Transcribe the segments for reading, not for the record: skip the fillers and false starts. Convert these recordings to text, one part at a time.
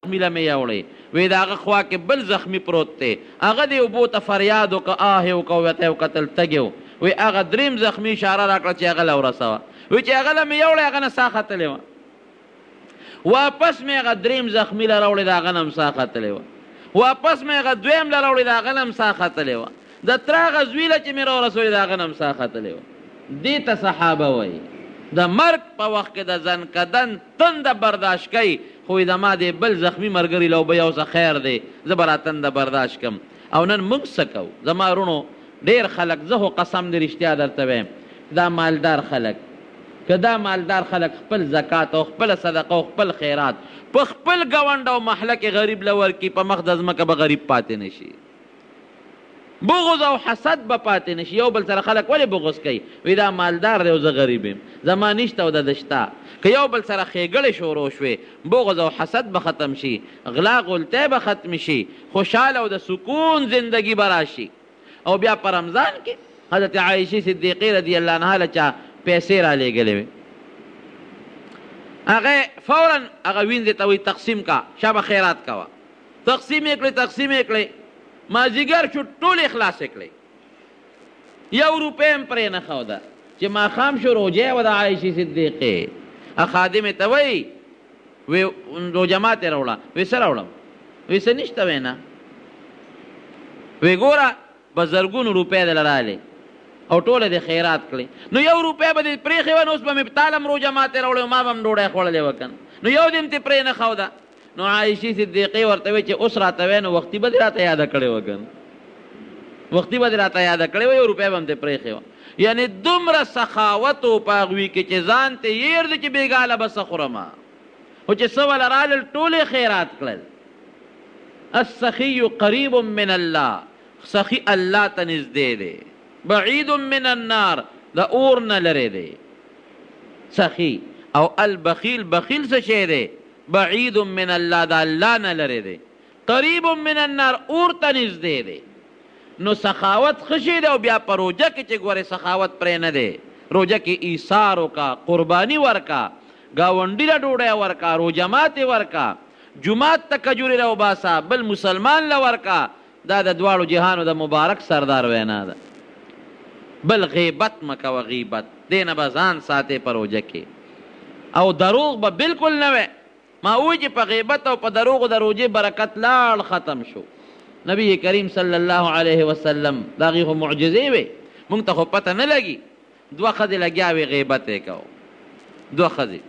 زخمی له مې یوړې وی د هغه خوا کې بل زخمی پروت دی هغه دې اوبو ته فریاد وکړه آه یې وکړه ورته یې وکتل تږی وی هغه دریم زخمی اشاره راکړه چې هغه له ورسوه وی چې هغه له مې یوړې هغه نه ساه ختلې وه واپس مې هغه دریم زخمی له راوړې د هغه نه هم ساه ختلې وه واپس مې هغه دویم له راوړې د هغه نه هم ساه ختلې وه د تره هغه زوی له چې مې راورسولې د هغه نه هم ساه ختلې وه دې ته صحابه وایي د مرګ په وخت کې د زنکدن تنده برداشت کوي خو د ما دی بل زخمی ملګري له اوبه یو څه خیر دی زه به را تنده برداشت کم او نن موږ څه کوو زما وروڼو ډېر خلک زه خو قسم د رښتیا درته وایم دا مالدار خلک که دا مالدار خلک خپل زکات او خپل صدقه او خپل خیرات په خپل ګاونډ او محله کې غریب له ورکړي په مخ د ځمکه به غریب پاتې نشي بغض او حسد به پاتې نشي یو بل سره خلک ولې بغض کوي وی دا مالدار دی او زه غریب یم زما نشته او د شته که یو بل سره ښېګړې شروع شوې بغض او حسد به ختم شي غلا غلطۍ به ختم شي خوشحاله او د سکون زندگی به راشي او بیا په رمضان کې حضرت عایشې صدیقې رضی الله عنها له چا پیسې را لېږلې وې هغه فورا هغه وینځې ته وایي تقسیم کا شابه خیرات کوه تقسیم یې کړې مازدیګر شو ټولې خلاصې کړې یو روپۍ هم پرې نه ښوده چې ماښام شو روجه وه د عایشې صدیقې خادمې ته وایي وی روجه ماتې راوړه وی څه راوړم وی څه نشته وی نه وی ګوره به زرګونو روپۍ دله رالې او ټوله دې خیرات کړې نو یو روپۍ به دې پرېښې وه نو اوس به مې تالم روجه ماتې راوړې ما به هم ډوډۍ خوړلې وه که نو یو دې هم تې پرې نه ښوده نو عایشې صدیقې ورته وی چې اوس راته وی نو وختي به دې راته یاده کړې وه که وختي به دې راته یاده کړې وه یو روپۍ به هم دې پرېښې وه یعنی دومره سخاوت و په هغوی کې چې ځان ته یېر دی چې بېګاله به څه خورمه خو چې څه وله رالل ټولې خیرات کړل السخي قریب من الله سخي الله ته نږدې دی بعید من النار د اور نه لرې دی سخي او البخیل بخیل څه شی دی بعید من الله د الله نه لرې دی قریب من النار اور ته نږدې دی نو سخاوت ښه شی دی او بیا په روژه کې چې ګورې سخاوت پرې نه دی روژه کې ایثار وکړه قرباني ورکړه ګاونډي له ډوډۍ ورکړه روژه ماتې ورکړه جومات ته کجورې راوباسه بل مسلمان له ورکړه دا د دواړو جهانو د مبارک سردار وینا ده بل غیبت مه کوه غیبت دې نه به ځان ساتې په روژه کې او دروغ به بلکل نه وی ما وی چې په غیبت او په دروغو د روژې برکت لاړ ختم شو نبی کریم صلی الله علیه وسلم د هغې خو معجزې وې موږ ته خو پته نه لګي دوه ښځې لګیا وې غیبت یې کوو دوه ښځې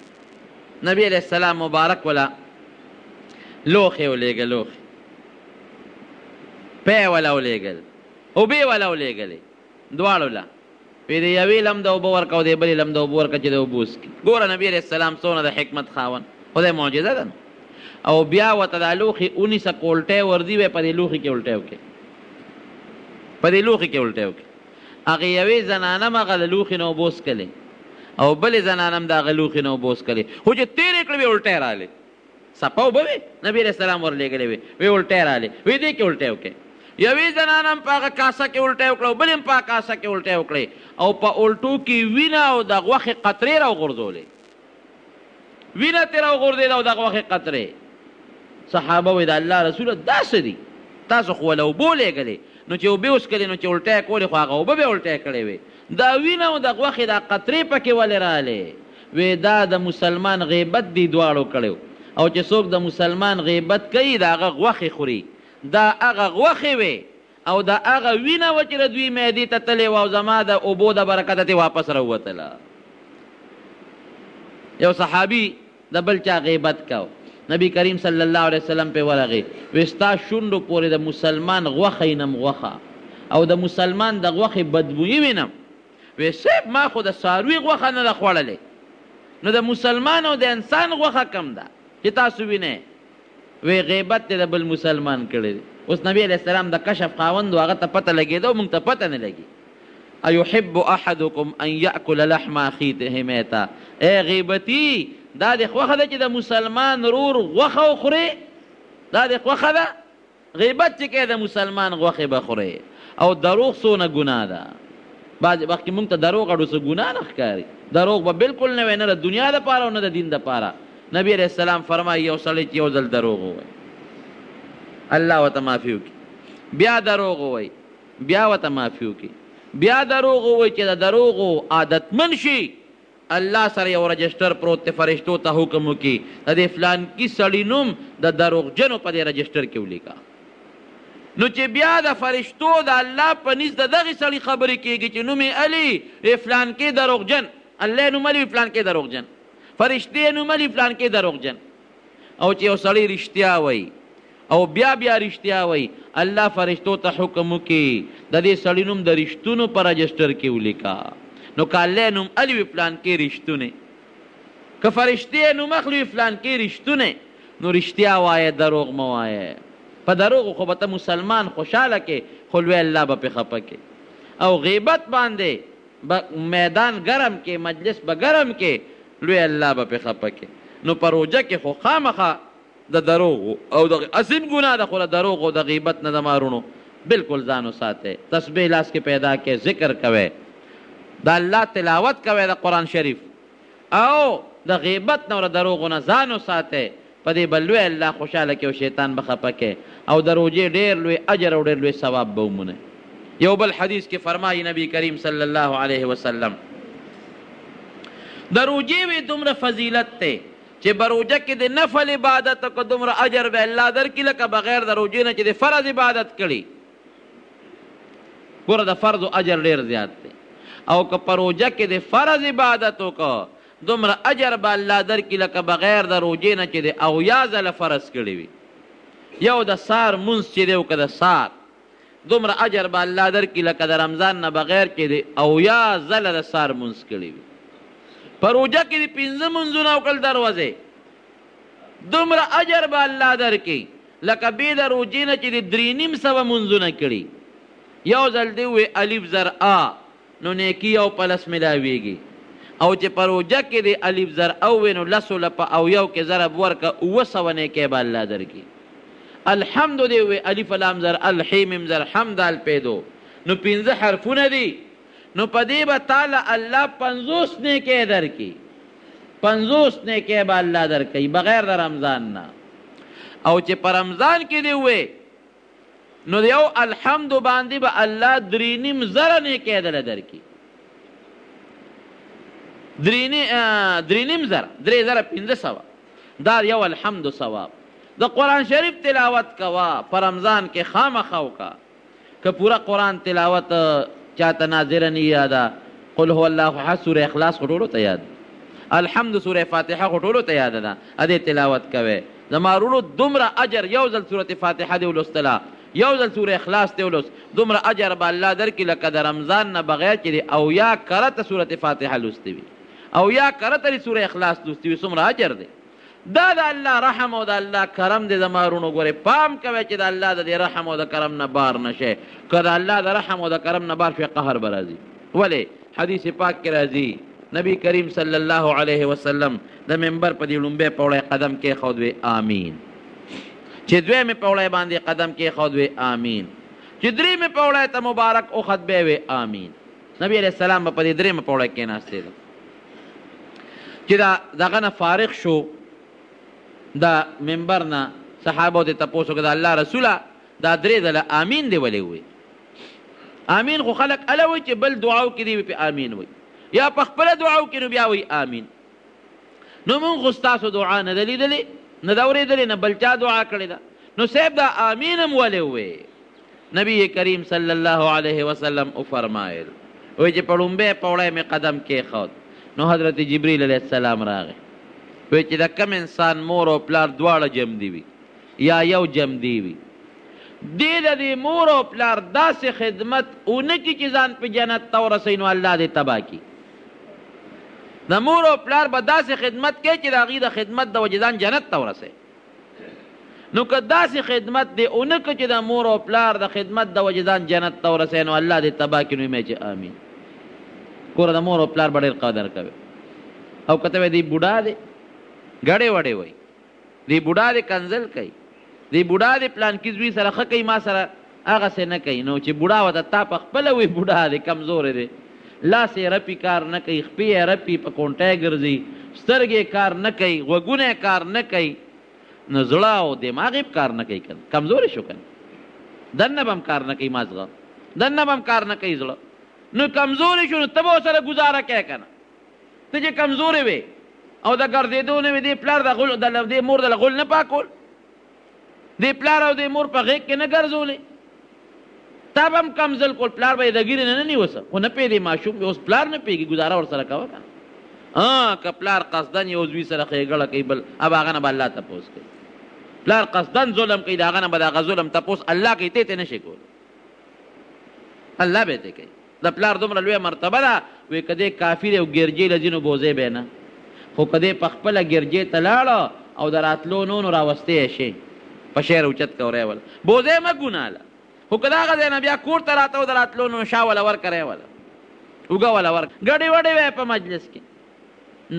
نبی علیه السلام مبارک وله لوښې ولېږه لوښې پی وله ولېږل اوبې وله ولېږلې دواړو له وی د یوې لم د اوبه ورکه او د بلې لم د اوبه ورکه چې د اوبه وڅکي ګوره نبي علیه السلام څونه د حکمت خاوند خدای معجزه ده او بیا ورته دا لوښي ونیسه که الټی ورځي وی په دې لوښي کې الټی وکړې په دې لوښي کې الټی وکړې هغې یوې زنانه هم هغه د لوښي نه اوبه وڅکلې او بلې زنانه هم د هغه لوښي نه اوبه وڅکلې خو چې تېرې کړې وې الټی رالې سپه اوبه وې نبي علیه السلام ورلېږلې وې وی الټی رالې وی دې کې الټی وکړې یوې زنانه هم په هغه کاسه کې الټی وکړه او بلې هم په کاسه کې الټی وکړې او په الټو کې وینه او د غوښې قطرې راوغورځولې وینه ترې راوغورځېده او د غوښې قطرې صحابه وی د الله رسوله دا څه دي تاسو خو وله اوبه ولېږلې نو چې اوبه وڅکلې نو چې الټی کولې خو هغه اوبه به الټی کړې وې دا وینه او د غوښې دا قطرې پکې ولې رالې وی دا د مسلمان غیبت دی دواړو کړی او چې څوک د مسلمان غیبت کوي د هغه غوښې خوري دا هغه غوښې وې او دا هغه وینه وه چې د دوی معدې ته تلې وه او زما د اوبو د برکته ترې واپس راووتله یو صحابي د بل چا غیبت کو نبی کریم صلی الله علیه وسلم پې ورغې وی ستا شونډو پورې د مسلمان غوښه وینم غوښه او د مسلمان د غوښې بدبویي وینم وی صاحب ما خو د څاروي غوښه نه ده خوړلې نو د مسلمان او د انسان غوښه کم ده چې تاسو وینئ وی غیبت دې د بل مسلمان کړی دی اوس نبی علیه السلام د کشف خاوند و هغه ته پته لګېده او موږ ته پته نه لګي ایحب احدکم ان یأکل لحم اخیه میتا ای غیبتي دا د خوښه ده چې د مسلمان رور غوښه وخورې دا د خوښه ده غیبت چې کوې د مسلمان غوښې به خورې او دروغ څونه ګناه ده بعضې وخت کې موږ ته دروغ اړو څه ګناه نه ښکاري دروغ به بلکل نه وی نه د دنیا دپاره او نه د دین دپاره نبی علیہ السلام فرمایي یو سړی چې یو ځل دروغ ووایي الله ورته معافي وکړي، بیا دروغ ووایي بیا ورته معافي وکړي، بیا دروغ ووایي چې د دروغو عادتمن شي، الله سره یو رجسټر پروت دی، فرشتو ته حکم وکړي د دې فلانکي سړي نوم د دروغجنو په دې رجسټر کې ولیکه. نو چې بیا د فرشتو د الله په نزد د دغې سړي خبرې کېږي چې نوم یې علي فلانکي دروغجن، الله نوم علي فلانکي دروغجن، فرشتې نوم علي فلانکي دروغجن. او چې یو سړی رښتیا وایي او بیا بیا رښتیا وایي، الله فرشتو ته حکم وکړي د دې سړي نوم د رښتونو په رجسټر کې ولیکه. نو که الله نوم علي وي فلانکي رښتونی، که فرشتې نوم اخلي وي فلانکي رښتونی، نو رښتیا وایه دروغ مه وایه. په دروغو خو به ته مسلمان خوشحاله کې، خو لوی الله به پې خفه کې. او غیبت باندې میدان ګرم کې، مجلس به ګرم کې، لوی الله به پې خفه کې. نو په روژه کې خو خامخا د دروغو او د عظیم ګناه ده، خو د دروغو د غیبت نه د مارونو بلکل ځان وساتئ. تسبیح لاس کې پیدا کې، ذکر کوئ، د الله تلاوت کوئ د قرآن شریف، او د غیبت نه او د دروغو نه ځان وساتئ. په دې به لوی الله خوشحاله کې او شیطان به خفه کې، او د روژې ډېر لوی اجر او ډېر لوی ثواب به ومونئ. یو بل حدیث کې فرمایي نبی کریم صلی الله علیه وسلم د روژې وی دومره فضیلت دی چې په روژه کې د نفل عبادت که دومره اجر به الله درکړي لکه بغیر د روژې نه چې د فرض عبادت کړي. ګوره د فرض اجر ډېر زیات دی، او که په روژه کې د فرض عبادت وکړه دومره اجر به الله درکړي لکه بغیر د روژې نه چې د 80 ځله فرض کړي وي. یو د سار مونځ چې دی او که د سار، دومره اجر به الله درکړي لکه د رمضان نه بغیر چې د 80 ځله د سار مونځ کړي وي. په روژه کې د 15 مونځونه وکړل دروازې، دومره اجر به الله درکړي لکه بې د روژې نه چې د 3.5 مونځونه کړي. یو ځل دی وی الف زر آ، نو نیکي او پلس ملاویږي. او چې په روژه کې د الف زر او وی نو 10 په 80 کې ضرب ورکه 900 نیکۍ به الله درکړي. الحمد دی وی الف لام زر الحیم زر حمد الپیدو، نو 15 حرفونه دي، نو په دې به تعالی الله 50 نیکۍ درکړي، 50 نیکۍ به الله درکړي بغیر د رمضان نه. او چې په رمضان کې دی وی نو د یو الحمد باندې به الله 3.5 نیکۍ دله درکړي. 3.5 دا یو الحمد ثواب. د قرآن شریف تلاوت کوا په رمضان کې خامخا وکړه. که پورا قرآن تلاوت چاته ناظره نه یاده، قل هو الله احد سوره اخلاص خو ټولو ته یاد، الحمد سوره فاتحه خو ټولو ته یاده ده، ادې تلاوت کوئ. زما وروڼو دومره اجر یو ځل سورة فاتحه دی ولوستله، یو ځل سوره اخلاص دی ولوست، دومره اجر به الله درکړي لکه د رمضان نه بغیر چې د 80 کرته سورة فاتحه لوستې وي، 80 کرته سوره اخلاص لوستې وي. څومره اجر دی! دا د الله رحم او د الله کرم دی. زما وروڼو ګورئ، پام کوئ چې د الله د دې رحم او د کرم نه بار نه شئ. که د الله د رحم او د کرم نه بار شئ قهر به راځي. ولې حدیث پاک کې راځي نبی کریم صلی الله علیه وسلم د منبر په دې لومبۍ پوړی قدم کېښود وی آمین، چې دویمې پوړی باندې قدم کېښود وی آمین، چې درېیمې پوړی ته مبارک اخد بیا وی آمین. نبی علیه السلام به په دې درېیمه پوړی کېناستی ده. چې دغه نه فارغ شو د منبر نه، صحابو ته تپوس وکړه د الله رسوله دا 3 ځله آمین دی ولې وی؟ آمین خو خلک اله وایي چې بل دعاو کې دی پې آمین وایي، یا په خپله دعاو کې نو بیا وایي آمین. نو مونږ خو ستاسو دعا نه ده لیدلې، نه ده اورېدلې، نه بل چا دعا کړې ده، نو صاحب دا آمین هم ولې ووایې؟ نبی کریم صلی الله علیه وسلم وفرمایل وایي چې په لومبۍ پوړی مې قدم کېښود، نو حضرت جبریل علیه السلام راغی، وایي چې د کم انسان مور او پلار دواړه جمدي وي یا یو جمدي وي، دې د دې مور او پلار داسې خدمت ونه کړي چې ځان په جنت ته ورسوي، نو الله دې تباه کړي. د مور او پلار به داسې خدمت کوي چې د هغې د خدمت د وجې ځان جنت ته ورسوي. نو که داسې خدمت دې ونه کړه چې د مور او پلار د خدمت د وجې ځان جنت ته ورسوي، نو الله دې تباه کړي. نو یې چې آمین. کوره د مور او پلار به ډېر قدر کوي. او که ته وایې دی بوډا دی ګړې وړې وایي، دی بوډا دی کنځل کوي، دی بوډا دی پلانکي زوی سره ښه کوي، ما سره هغسې نه کوي. نو چې بوډا ورته تا په خپله وایي بوډا دی، کمزوری دی، لاس یې رپي کار نه کوي، خپې یې رپي، په کونټی ګرځي، سترګې کار نه کوي، غوږونه کار نه کوي، نو زړه او دماغ یې کار نه کوي، کنه کمزوري شو، کنه دنه به هم کار نه کوي، مازغه دنه به هم کار نه کوي زړه، نو کمزوري شو، نو ته به ورسره ګزاره کوې کنه. ته چې کمزوري وې او د ګرځېدو نه وې، دې پلار د مور د غول نه پاکول، دې پلار او دې مور په غېږ کې نه ګرځولې، تا به هم کمزل کول، پلار به یې د ګیرې نه نیوسه، خو نه پوهېدې ماشوم دی، اوس پلار نه پوهېږي، ګزاره ورسره کوه کنه. که پلار قصدن یو زوی سره ښېګړه کوي، بل اب هغه نه به الله تپوس کوي. پلار قصدن ظلم کوي، د هغه نه به د هغه ظلم تپوس الله کوي، ته نه شي کولی، الله به ته کوي. د پلار دومره لویه مرتبه ده، وایي که دی کافر او ګرجې له ځینو بوځې به نه، خو که دی په خپله ګرجې ته لاړه او د راتلو نو راوستی یې شي، په شعر اوچت کوری وله بوځې مه ګناله، خو که د هغه ځای نه بیا کور ته راته او د راتلو نو شا وله ورکړی وله، اوږه وله ورک ګډې وډې وی په مجلس کې،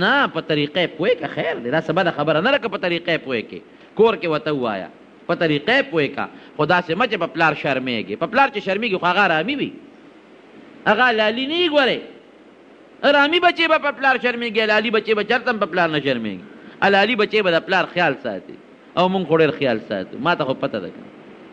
نه په طریقې پوهې که خیر دی، دا څه بده خبره نه ده که په طریقې پوهې کې، کور کې ورته ووایه په طریقې پوهې که، خو داسې مه چې په پلار شرمېږي، په پلار چې شرمېږي خو هغه ارامي وي، هغه لالي نه وي. ګورې ارامي بچې به په پلار شرمېږي، لالي بچې به چېرته هم په پلار نه شرمېږي، لالي بچې به د پلار خیال ساتي، او مونږ خو ډېر خیال ساتو، ما ته خو پته ده که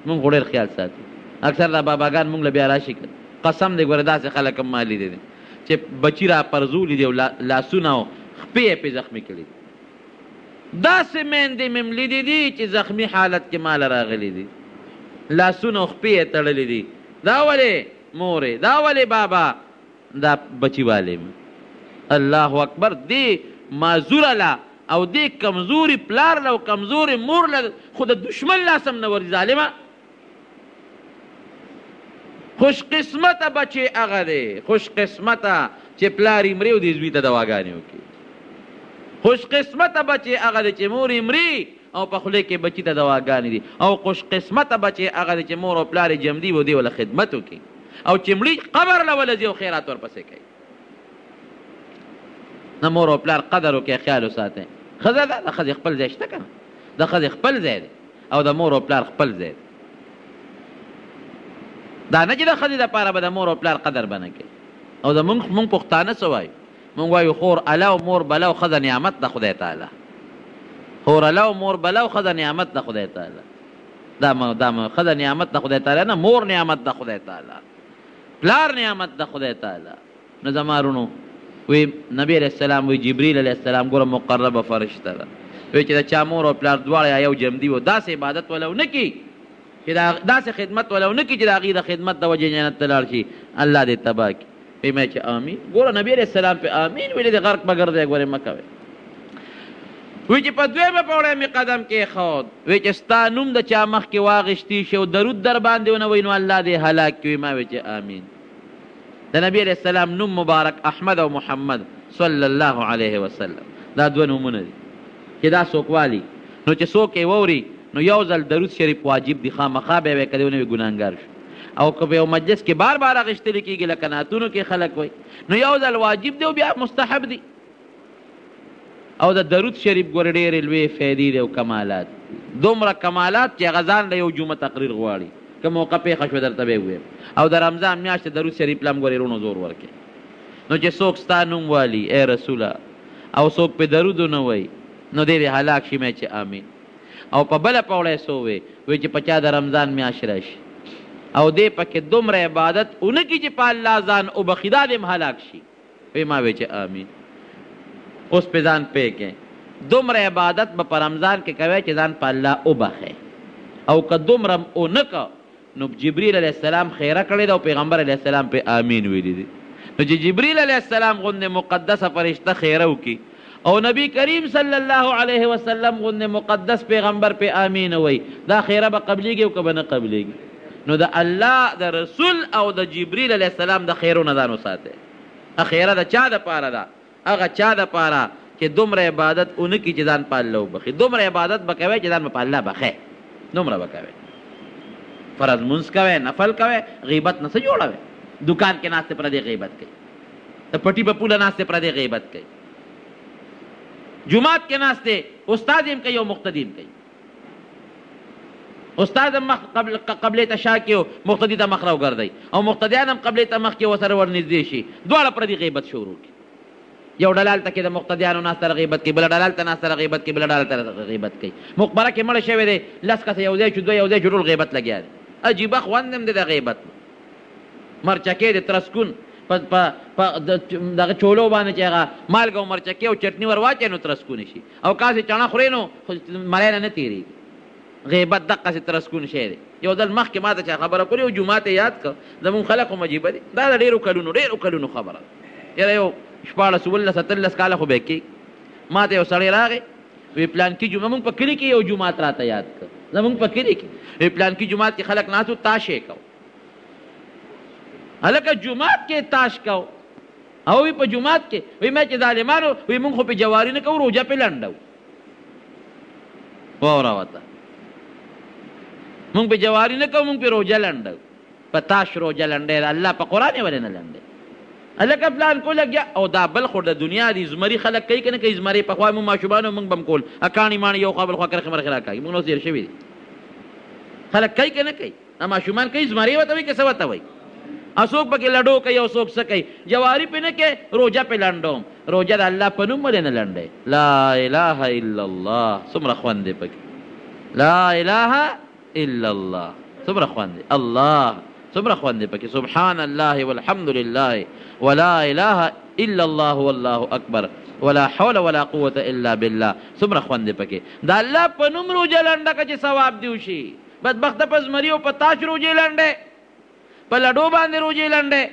مونږ خو ډېر خیال ساتو. اکثر دا باباګان مونږ له بیا راشي که قسم دی، ګوره داسې خلک هم ما لیدي دي چې بچي را پرزولي دي او لاسونه او خپې یې پې زخمي کړي دي، داسې میندې مې م لیدي دي چې زخمي حالت کې ماله راغلي دي، لاسونه او خپې یې تړلي دي، دا ولې مورې، دا ولې بابا، دا بچي والې م. الله اکبر. دې معذوره له او دې کمزوري پلار له او کمزوري مور له خو د دشمن لاس هم نه ورځي ظالمه. خوش قسمته بچې هغه دی، خوش قسمته چې پلار یې مري او دې زوی ته دواګانې وکړي، خوش قسمته بچې هغه دی چې مور یې مري او په خولې کې بچي ته دواګانې دي، او خوش قسمته بچې هغه دی چې مور او پلار یې جمدي و دې وله خدمت وکړي، او چې مړي قبر له وله ځي او خیرات ورپسې کوي. نه مور او پلار قدر وکړئ، خیال وساتئ. ښځه ده، د ښځې خپل ځای شته که نه، د ښځې خپل ځای دی او د مور او پلار خپل ځای دی. دا نه چې د ښځې دپاره به د مور او پلار قدر به نه کوي. او مونږ پښتانه څه وایو؟ مونږ وایو خور اله او مور بله او ښځه نعمت د خدای تعالی، خور اله او مور بله او ښځه نعمت د خدای تعالی، دا ښځه نعمت د خدای تعالی نه، مور نعمت د خدای تعالی، پلار نعمت د خدای تعالی. نو زما رونو وی نبی علیہ السلام وی جبریل علیہ السلام ګوره مقربه فرشته ده، وی چې د چا مور او پلار دواړه یو جمدي و داسې عبادت ولو نه کي چې داسې خدمت ولو نه کي چې د هغې د خدمت د وجې جنت ته لاړ شي، الله دې تباه کړي. وی مې چې آمین. ګوره نبی علیہ السلام پې آمین ویلې د غرق به ګرځی، ګورې مه کوئ. وی چې په دویمه پوړۍ مې قدم کېښود، وی چې ستا نوم د چا مخکې واغېشتي شي او درود در باندې ونه وی نو الله دې هلاک کړي. ما وی چې آمین. د نبی علیہ السلام نوم مبارک احمد او محمد صلی الله علیه وسلم، دا دوه نومونه دي چې دا څوک والي نو چې څوک یې واوري نو یو ځل درود شریف واجب دي، خامخا به یې کدی ونه وي ګناهګار شو. او که په یو مجلس کې بار بار اخیستلی کېږي لکه نعتونو کې خلک وایي نو یو ځل واجب دی او بیا مستحب دی. او د درود شریف ګورې ډېرې لویې فایدې دي او کمالات، دومره کمالات چې هغه ځان له یو جمعه تقریر غواړي، که موقع پیښه شوه درته به یې ووایم. او د رمضان میاشت درود شریف له هم ګورې رونو زور ورکړي. نو چې څوک ستا نوم والي ای رسوله او څوک پې درود ونه وایي نو دی دې هلاک شي. مې چې آمین. او په بله پوړی څه ووی چې په چا د رمضان میاشت راشي او دی پکې دومره عبادت ونه کړي چې په الله ځان وبخي، دا دې هم هلاک شي. وی ما وی چې آمین. اوس پې ځان پوه کړئ، دومره عبادت به په رمضان کې کوئ چې ځان په الله وبخئ، او که دومره ونه که نو جبریل علیه السلام خیره کړې ده او پیغمبر علیه السلام پې آمین ویلي دي. نو چې جبریل علیه السلام غوندې مقدسه فرشته خیره وکړي او نبی کریم صلی الله علیه وسلم غوندې مقدس پیغمبر پې آمین وایي، دا خیره به قبلیږي او که به نه قبلیږي. نو د الله د رسول او د جبریل علیه السلام د خیرو نه ځان وساتئ. خیره د چا دپاره ده؟ هغه چا دپاره چې دومره عبادت ونه کړي چې ځان په الله وبخي. دومره عبادت به کوئ چې ځان به په الله بخئ، دومره به کوئ. فرض منځ کوئ، نفل کوئ، غیبت نه څه جوړوئ. دکان کې ناستې پردې غیبت کوي، د پټي په پوله ناستې پردې غیبت کوي، جماعت کې ناستې استاد هم کوي او مقتدي هم کوي. استاد هم قبلې ته شا کړي او مقتدي ته مخ راوګرځوي، او مقتدیان هم قبلې ته مخ کړي ورسره ورنږدې شي، دواړه پردې غیبت شروع کړي. یو ډله هلته کې د مقتدیانو ناسته غیبت کوي، بله ډله هلته ناسته غیبت کوي، بله ډله هلته غیبت کوي. مقبره کې مړه شوی دی، 10 کسه یو ځای شو، دوه یو ځای شو، ټول غیبت لګیا دی. عجیبه خوند هم دی د غیبت. مرچکې د ترسکون دغه چولو باندې چې هغه مالګه او مرچکې او چټني ور واچوي نو ترسکون شي، او کاسې چڼه خورې نو مری نه تېرېږي. غیبت دقسې ترسکون شی دی. یو ځل مخکې ما ته چا خبره کړې، یو جومات یې یاد کړ، زمونږ خلک هم عجیبه دي، دا د ډېرو کلونو خبره ده. یاره یو 14 17 18 کاله خو به یې کېږي. ما ته یو سړی راغی، وی پلان کې جمعه مونږ په کلي کې یو جومات راته یاد کړ، زمونږ په کلي کې وی پلان کې جومات کې خلک ناست وو، تاش یې کو. هلکه جومات کې تاش کو، او وی په جومات کې وی مې چې ظالمانو وی مونږ خو په جواري نه کوو، روژه پې لنډو. واوره وته مونږ په جواري نه کوو، مونږ په روژه لنډو. په تاش روژه لنډی، الله په قرآن یې ولې نه لنډی؟ هلکه پلان کو لګیا. او دا بل خو د دنیا دي زمري خلک کوي که نه کوي؟ زمري پخوا مونږ ماشومانو مونږ به هم کول، کاڼي ماڼي یو خوا بل خوا کرښې مرخې راکاږي، مونږ نو تېر شوي دي. خلک کوي که نه کوي؟ ماشومان کوي، زمري ورته وایي که څه ورته وایي؟ او څوک پکې لډو کوي او څوک څه کوي. جواري پې نه کوې، روژه پې لنډوم. روژه د الله په نوم ولې نه لنډی؟ لا اله الا الله. څومره خوند دی پکې، لا اله الا الله، څومره خوند دی. الله څومره خوند دی پکې. سبحان الله والحمد لله ولا اله الا الله والله اکبر ولا حول ولا قوة الا بالله. څومره خوند دی پکې. د الله په نوم روژه لنډه که چې ثواب دی وشي. بدبخته په زمري او په تاش روژې لنډې، په لډو باندې روژې لنډې.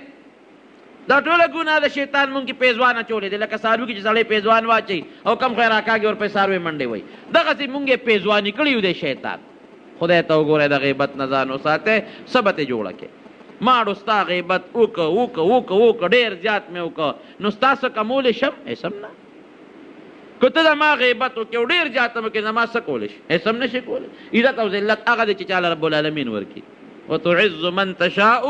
دا ټوله ګناه د شیطان مونږ کې پیزوان اچولی دی. لکه څاروي کې چې سړی پیزوان واچوي او کم خیر راکاږي ورپسې څاروی منډې وایي، دغسې مونږ یې پیزواني کړي یو دی شیطان. خدای ته وګورئ، د غیبت نه ځان وساتئ، څه به ترې جوړه کړې. ماړو ستا غیبت وکړه ډېر زیات مې وکړه، نو ستا څه کمولی شم؟ هېڅ نه. که ته زما غیبت وکړې او ډېر زیات هم وکړې، زما څه کولی شي؟ هېڅ هم نه شي کولی. عزت او ذلت هغه دی چې چاله رب العالمین ورکړي. وتعز من تشاء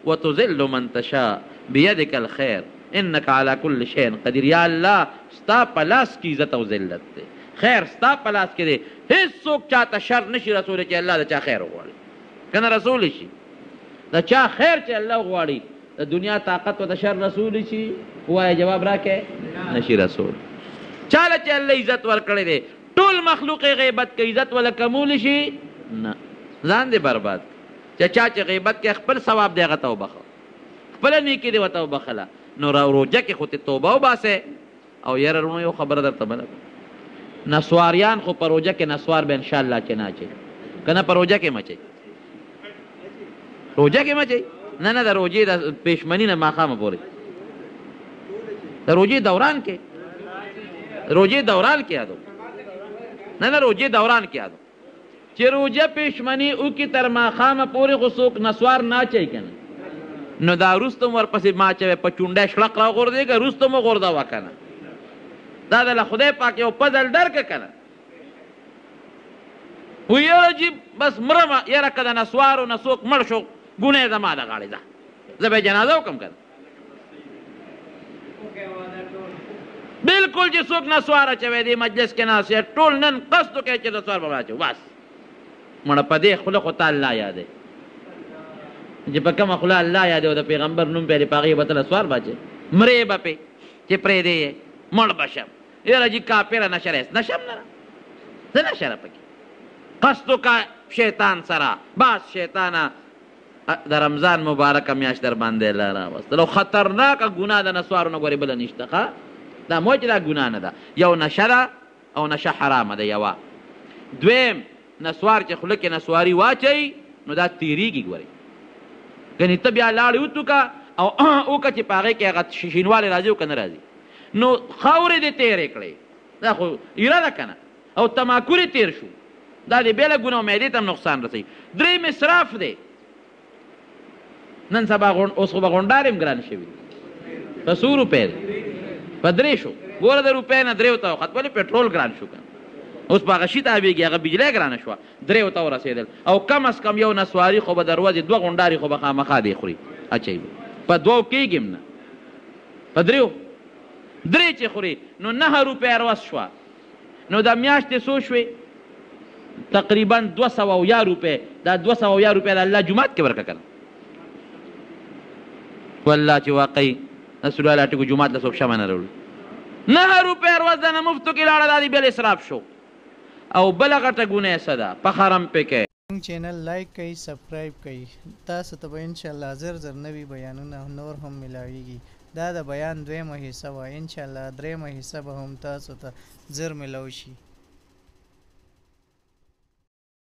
وتذل من تشاء بيدك الخير انك على كل شيء قدير. یا الله ستا په لاس کې عزت او ذلت دی، خیر ستا په لاس کې دی. هېڅوک چاته شر نشي رسولی چې الله د چا خیر وغواړي، که نه رسولی شي؟ د چا خیر چې الله وغواړي، د دنیا طاقت ورته شر رسولی شي؟ ووایه جواب راکې، نشي رسول. چاله چې الله عزت ورکړی دی، ټول مخلوق غیبت کوي، عزت ولا کمولی شي؟ نه. ځان دې برباد. چا چې غیبت کې خپل ثواب دی هغه ته وبخه، خپله نیکي دی ورته وبخله. نو روژه کې خو ته توبه وباسئ. او یاره وروڼو یو خبره درته بله، نسواریان خو په روژه کې نسوار به انشاءالله چې نه اچوي، که نه په روژه کې مچوي، روژه کې مچوي. نه د روژې د پېشمني نه ماښامه پورې، د روژې دوران کې، روژې دوران کې یادو، نه روژې دوران کې یادو چې روژه پېشمني وکړي تر ماښامه پورې خو څوک نسوار نه اچوي که نه، نو دا وروسته م ورپسې ما اچوی، په چونډی شړق را غورځېږه، وروسته مو غورځوه که نه. دا د له خدای پاک یو پزل درکه که نه. وی یاره جي بس مرمه، یاره که د نسوارو نه څوک مړ شو ګونی زما د غاړې ده، زه به یې جنازه وکړم که نه. بلکل چې څوک نسوار اچوی دی مجلس کې ناست یا ټول نن قصد وکړئ چې نسوار به واچو، بس مړه په دې خوله خو تا الله یادوي، چې په کومه خوله الله یادوي او د پیغمبر نوم پې دی، په هغې به ته نسوار باچوې، مرې به پې چې پرېږدې یې مړ به شم. یاره جي کافره نشره است، نشم نه، زه نشره پکې. قصد وکړه شیطان سره، بس شیطانه د رمضان مبارکه میاشت در باندې الله راوستل. او خطرناکه ګناه د نسوارو نه ګورې بله نشته. ښه دا مو چې دا ګناه نه ده، یو نشه ده او نشه حرامه ده یوه. دویم نسوار چې خوله کې نسواري واچوي نو دا تیریږي. ګورئ ګنې ته بیا لاړې وتوکه او وکړه چې په هغې کې هغه شینوالی راځي او که نه راځي، نو خاورې دې تیرې کړې، دا خو ایره ده که نه، او تماکور یې تیر شو، دا دې بېله ګناه او معدې ته هم نقصان رسوي. درېیم اسراف دی. نن سبا اوس خو به غونډار هم ګران شوي، په څو روپۍ دی؟ په 3 شو. ګوره د روپۍ نه 3 ته وخت، ولې پټرول ګران شو که اوس په هغه شي تابېږي، هغه بجلی ګرانه شوه، 3 ته ورسېدل. او کم از کم یو نسواري خو به د ورځې 2 غونډارې خو به خامخا دی خوري، اچوي په 2 کېږي هم نه، په 3 چې خوري نو 9 روپۍ روس شوه. نو د میاشتې څو شوې؟ تقریبا 200 روپۍ. دا 200 روپۍ د الله جومات کې ورکړه که نه؟ والله چې واقعي رسول الله ټکو جومات له څوک شمه نه راوړي. 9 روپۍ هر ورځ د مفتو کې لاړه دا دی بل اسراف شو او بله غټه ګناه څه ده په حرم پې کوي موږ چینل لایک کوئ سبسکرایب کوئ تاسو ته به انشاءالله زر نوي بیانونه نور هم ملاویږي دا د بیان دویمه حصه وه انشاءالله دریمه حصه به هم تاسو ته زر ملو شي